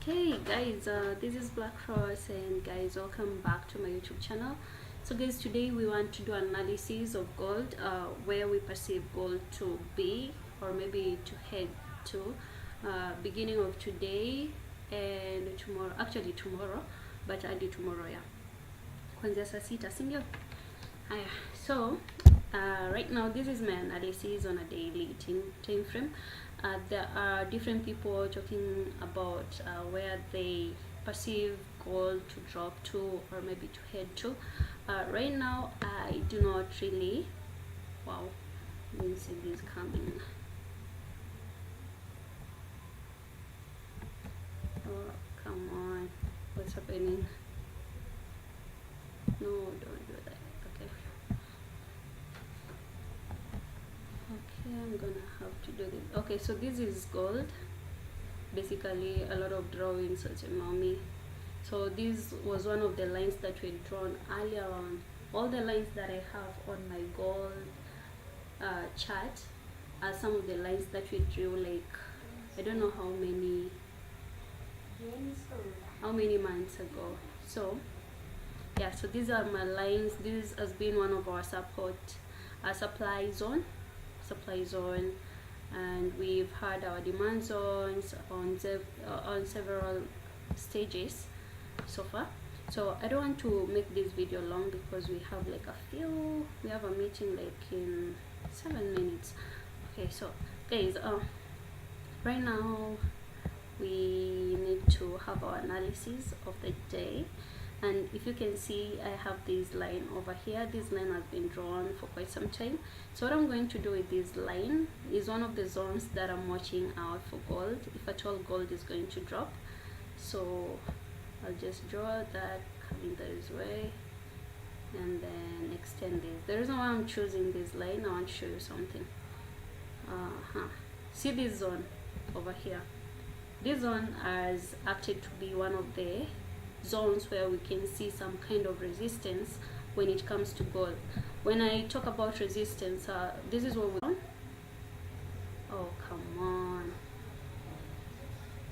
Okay guys, this is Black Rose, and guys, welcome back to my YouTube channel. So guys, today we want to do analysis of gold, where we perceive gold to be, or maybe to head to, beginning of today and tomorrow, actually tomorrow, but I do tomorrow, yeah, kwanzia saa sita, sindio? Haya, so right now this is my analysis on a daily time frame. There are different people talking about where they perceive gold to drop to, or maybe to head to. Right now I do not really, wow, didn't see this coming. Oh, come on, what's happening? No, don't do that. Okay, I'm gonna have to do this. Okay, so this is gold, basically a lot of drawings such a mommy. So this was one of the lines that we drawn earlier on. All the lines that I have on my gold chart are some of the lines that we drew, like I don't know how many months ago. So yeah, so these are my lines. This has been one of our supply zone, and we've had our demand zones on several stages so far. So I don't want to make this video long because we have like we have a meeting like in 7 minutes. Okay, so guys, right now we need to have our analysis of the day. And if you can see, I have this line over here. This line has been drawn for quite some time. So what I'm going to do with this line is one of the zones that I'm watching out for gold, if at all gold is going to drop. So I'll just draw that coming this way and then extend this. The reason why I'm choosing this line, I want to show you something. See this zone over here? This zone has acted to be one of the zones where we can see some kind of resistance when it comes to gold. When I talk about resistance, this is what we want. Oh, come on,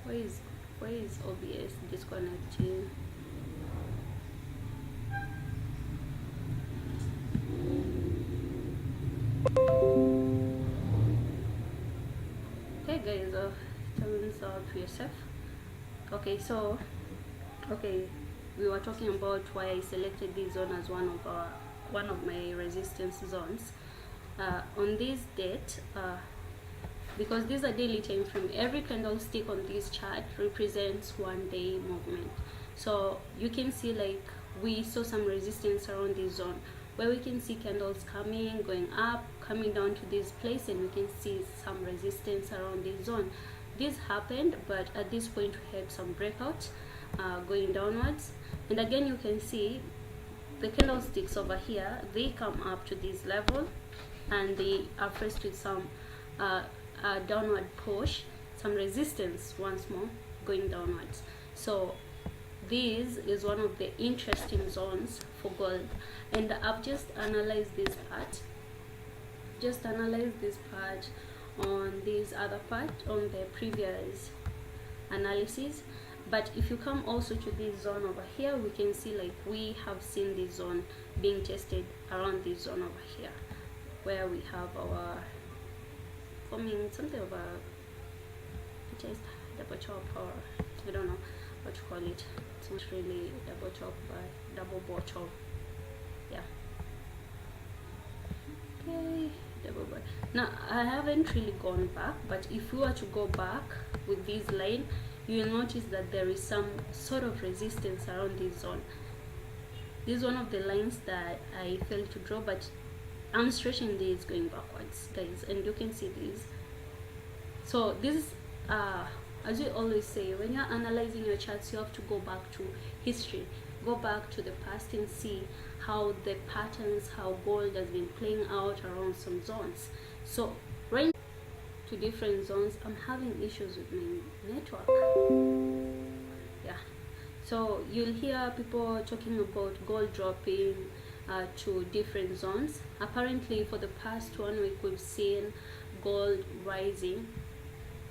why is OBS disconnecting? Okay guys, turns out for yourself. Okay, so we were talking about why I selected this zone as one of my resistance zones on this date, because this is a daily time frame. Every candlestick on this chart represents 1 day movement. So you can see like we saw some resistance around this zone, where we can see candles coming, going up, coming down to this place, and we can see some resistance around this zone. This happened, but at this point we had some breakouts going downwards, and again you can see the candlesticks over here. They come up to this level and they are faced with some downward push, some resistance once more going downwards. So this is one of the interesting zones for gold, and I've just analyzed this part, on this other part on the previous analysis. But if you come also to this zone over here, we can see like we have seen this zone being tested around this zone over here, where we have our forming something of a just double top, or I don't know what to call it. It's not really double top, but double bottom. Yeah. Okay, double bottom. Now I haven't really gone back, but if we were to go back with this line, you will notice that there is some sort of resistance around this zone. This is one of the lines that I failed to draw, but I'm stretching this going backwards, guys, and you can see this. So this is as we always say, when you're analyzing your charts, you have to go back to history, go back to the past and see how the patterns, how gold has been playing out around some zones. So right to different zones, I'm having issues with my network. Yeah, so you'll hear people talking about gold dropping to different zones. Apparently for the past 1 week we've seen gold rising,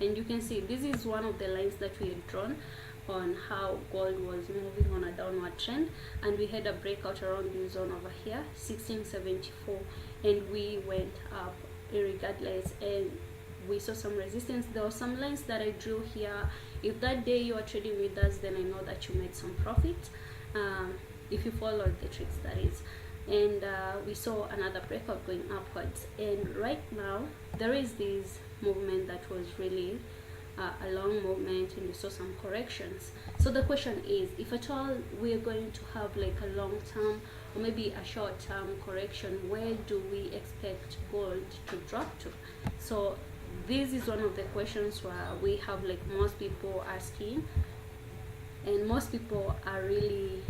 and you can see this is one of the lines that we had drawn, on how gold was moving on a downward trend, and we had a breakout around this zone over here, 1674, and we went up regardless, and we saw some resistance. There were some lines that I drew here. If that day you are trading with us, then I know that you made some profit, if you followed the tricks, that is. And we saw another breakout going upwards, and right now there is this movement that was really a long movement, and we saw some corrections. So the question is, if at all we're going to have like a long term or maybe a short term correction, where do we expect gold to drop to? So this is one of the questions where we have like most people asking, and most people are really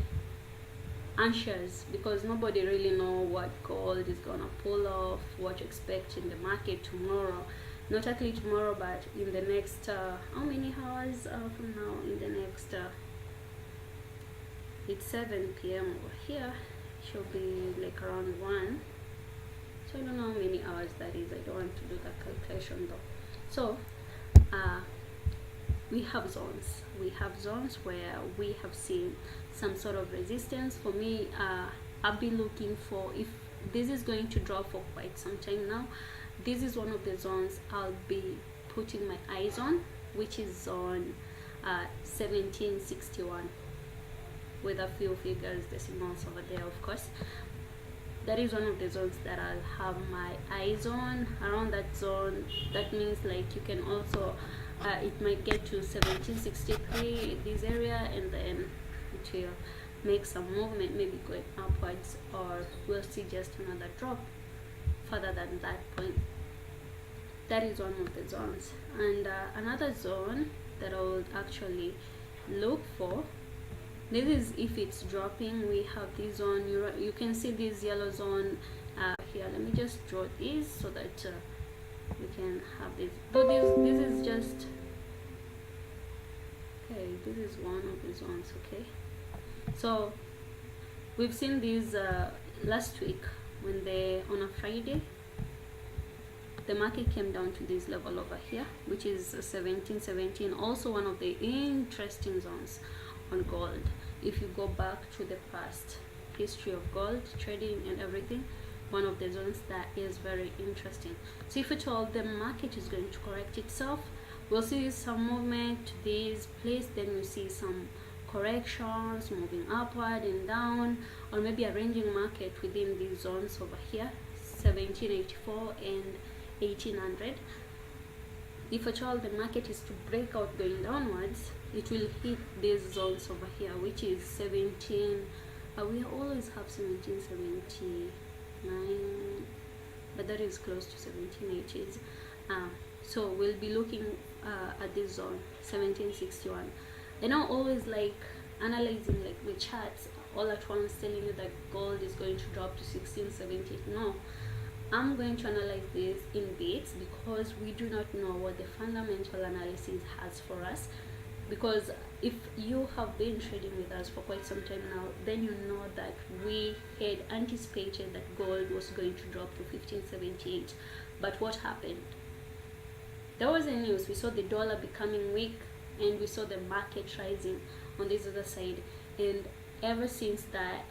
anxious because nobody really know what gold is gonna pull off, what to expect in the market tomorrow. Not only tomorrow, but in the next how many hours from now? In the next it's 7 p.m. over here, should be like around 1, so I don't know how many hours that is. I don't want to do that calculation though. So we have zones where we have seen some sort of resistance. For me, I've been looking for, if this is going to drop for quite some time now, this is one of the zones I'll be putting my eyes on, which is zone 1761, with a few figures, decimals over there, of course. That is one of the zones that I'll have my eyes on. Around that zone, that means like you can also it might get to 1763, this area, and then it will make some movement, maybe going upwards, or we'll see just another drop further than that point. That is one of the zones. And another zone that I would actually look for, this is if it's dropping. We have this zone, you can see this yellow zone here. Let me just draw this so that we can have this. So this is just okay, this is one of the zones. Okay, so we've seen these last week when on a Friday the market came down to this level over here, which is 1717, also one of the interesting zones on gold. If you go back to the past history of gold trading and everything, one of the zones that is very interesting. So if at all the market is going to correct itself, we'll see some movement to this place, then we'll see some corrections moving upward and down, or maybe a ranging market within these zones over here, 1784 and 1800. If at all the market is to break out going downwards, it will hit these zones over here, which is 17 we always have 1779, but that is close to 1780s. So we'll be looking at this zone 1761. And I always like analyzing like the charts all at once, telling you that gold is going to drop to 1670. No, I'm going to analyze this in bits, because we do not know what the fundamental analysis has for us. Because if you have been trading with us for quite some time now, then you know that we had anticipated that gold was going to drop to 1578. But what happened? There was a news. We saw the dollar becoming weak, and we saw the market rising on this other side. And ever since that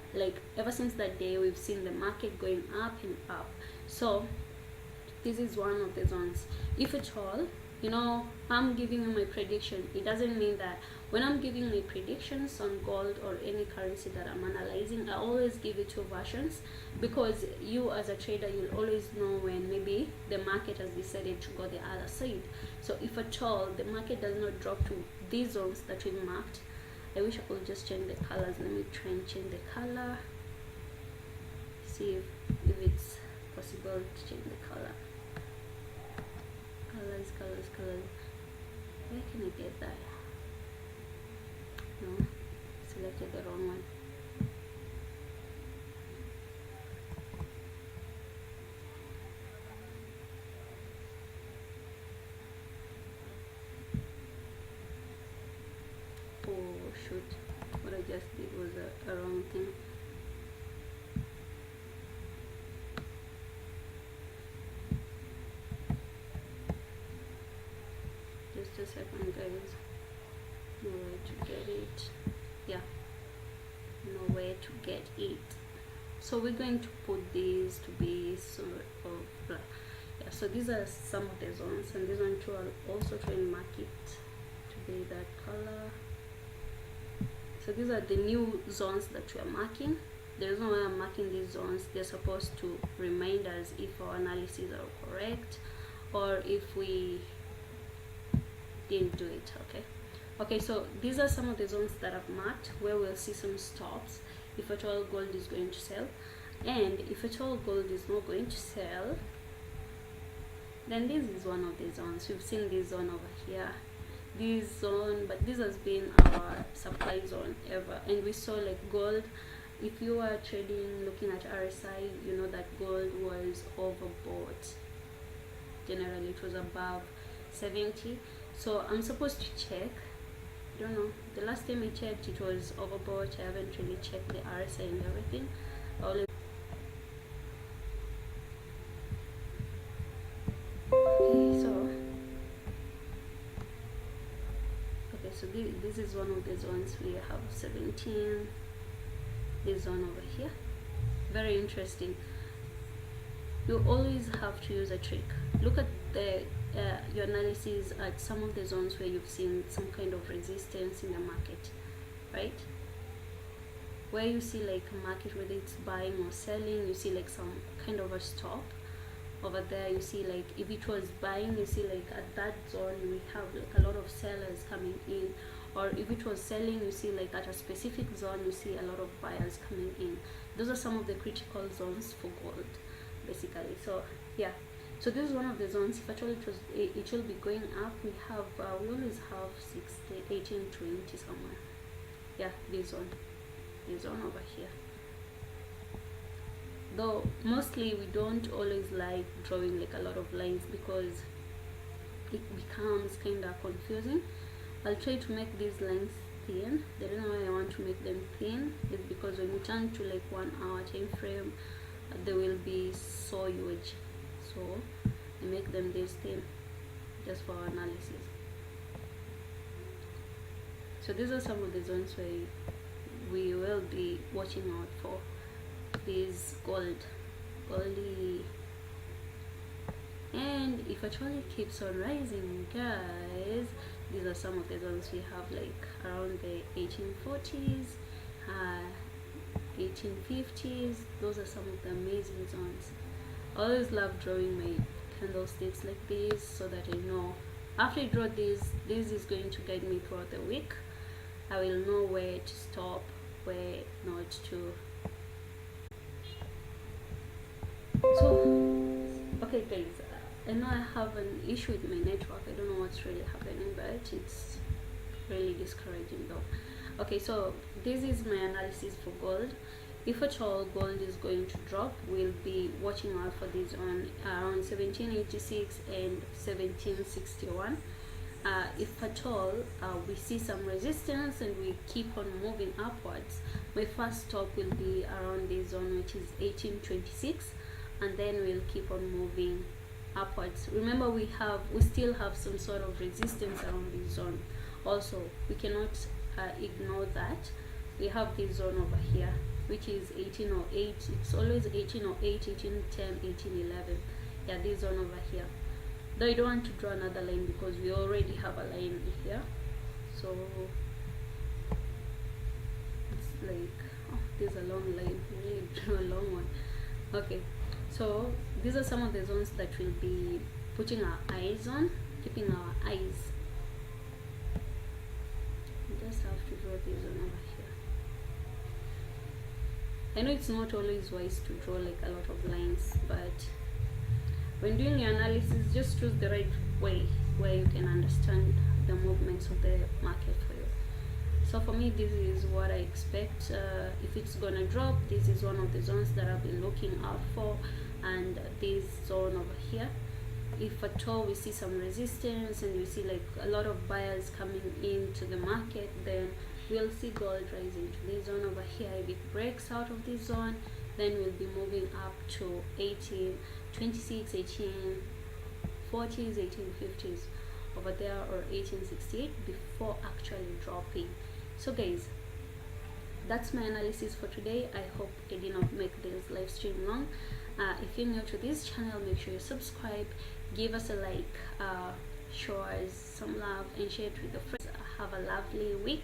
day, we've seen the market going up and up. So this is one of the zones. If at all, you know, I'm giving you my prediction, it doesn't mean that when I'm giving my predictions on gold or any currency that I'm analyzing, I always give it two versions, because you as a trader, you'll always know when maybe the market has decided to go the other side. So if at all the market does not drop to these zones that we marked, I wish I could just change the colors. Let me try and change the color, see if it's possible to change the color. Colors. Where can I get that? No, selected the wrong one. Oh shoot, what I just did was a wrong thing. Just a second, guys. nowhere to get it. Yeah, nowhere to get it. So we're going to put these to be sort of yeah. So these are some of the zones, and this one too I'll also try and mark it to be that color. So these are the new zones that we are marking. The reason why I'm marking these zones, they're supposed to remind us if our analyses are correct or if we didn't do it. Okay, so these are some of the zones that I've marked where we'll see some stops if at all gold is going to sell, and if at all gold is not going to sell, then this is one of the zones. We've seen this zone over here, this zone, but this has been our supply zone ever, and we saw like gold. If you are trading looking at RSI, you know that gold was overbought. Generally it was above 70, so I'm supposed to check. I don't know, the last time I checked it was overbought. I haven't really checked the RSI and everything. So this is one of the zones. We have 17, this zone over here. Very interesting. You always have to use a trick. Look at the your analysis at some of the zones where you've seen some kind of resistance in the market, right? Where you see like a market, whether it's buying or selling, you see like some kind of a stop over there. You see like if it was buying, you see like at that zone we have like a lot of sellers coming in, or if it was selling, you see like at a specific zone you see a lot of buyers coming in. Those are some of the critical zones for gold basically. So yeah, so this is one of the zones. If at all it will be going up, we have we always have 60, 18, 20 somewhere. Yeah, this zone over here. Though mostly we don't always like drawing like a lot of lines because it becomes kind of confusing. I'll try to make these lines thin. The reason why I want to make them thin is because when we turn to like 1 hour time frame, they will be so huge. So I make them this thin just for our analysis. So these are some of the zones where we will be watching out for. This goldy, and if actually keeps on rising, guys, these are some of the zones we have, like around the 1840s, 1850s. Those are some of the amazing zones. I always love drawing my candlesticks like this so that I know after I draw this is going to guide me throughout the week. I will know where to stop, where not to. So okay guys, I know I have an issue with my network. I don't know what's really happening, but it's really discouraging though. Okay, so this is my analysis for gold. If at all gold is going to drop, we'll be watching out for this on around 1786 and 1761. If at all we see some resistance and we keep on moving upwards, my first stop will be around this zone, which is 1826, and then we'll keep on moving upwards. Remember, we still have some sort of resistance around this zone. Also, we cannot ignore that we have this zone over here, which is 1808. It's always 1808, 1810, 1811. Yeah, this zone over here. Though I don't want to draw another line because we already have a line here. So it's like, oh, there's a long line. We really draw a long one. Okay, so these are some of the zones that we'll be putting our eyes on, keeping our eyes. We just have to draw this one over here. I know it's not always wise to draw like a lot of lines, but when doing your analysis, just choose the right way where you can understand the movements of the market for you. So for me, this is what I expect. If it's gonna drop, this is one of the zones that I've been looking out for, and this zone over here. If at all we see some resistance and we see like a lot of buyers coming into the market, then we'll see gold rising to this zone over here. If it breaks out of this zone, then we'll be moving up to 1826, 1840s, 1850s. over there, or 1868 before actually dropping. So guys, that's my analysis for today. I hope I did not make this live stream long. If you're new to this channel, make sure you subscribe, give us a like, show us some love, and share it with your friends. Have a lovely week.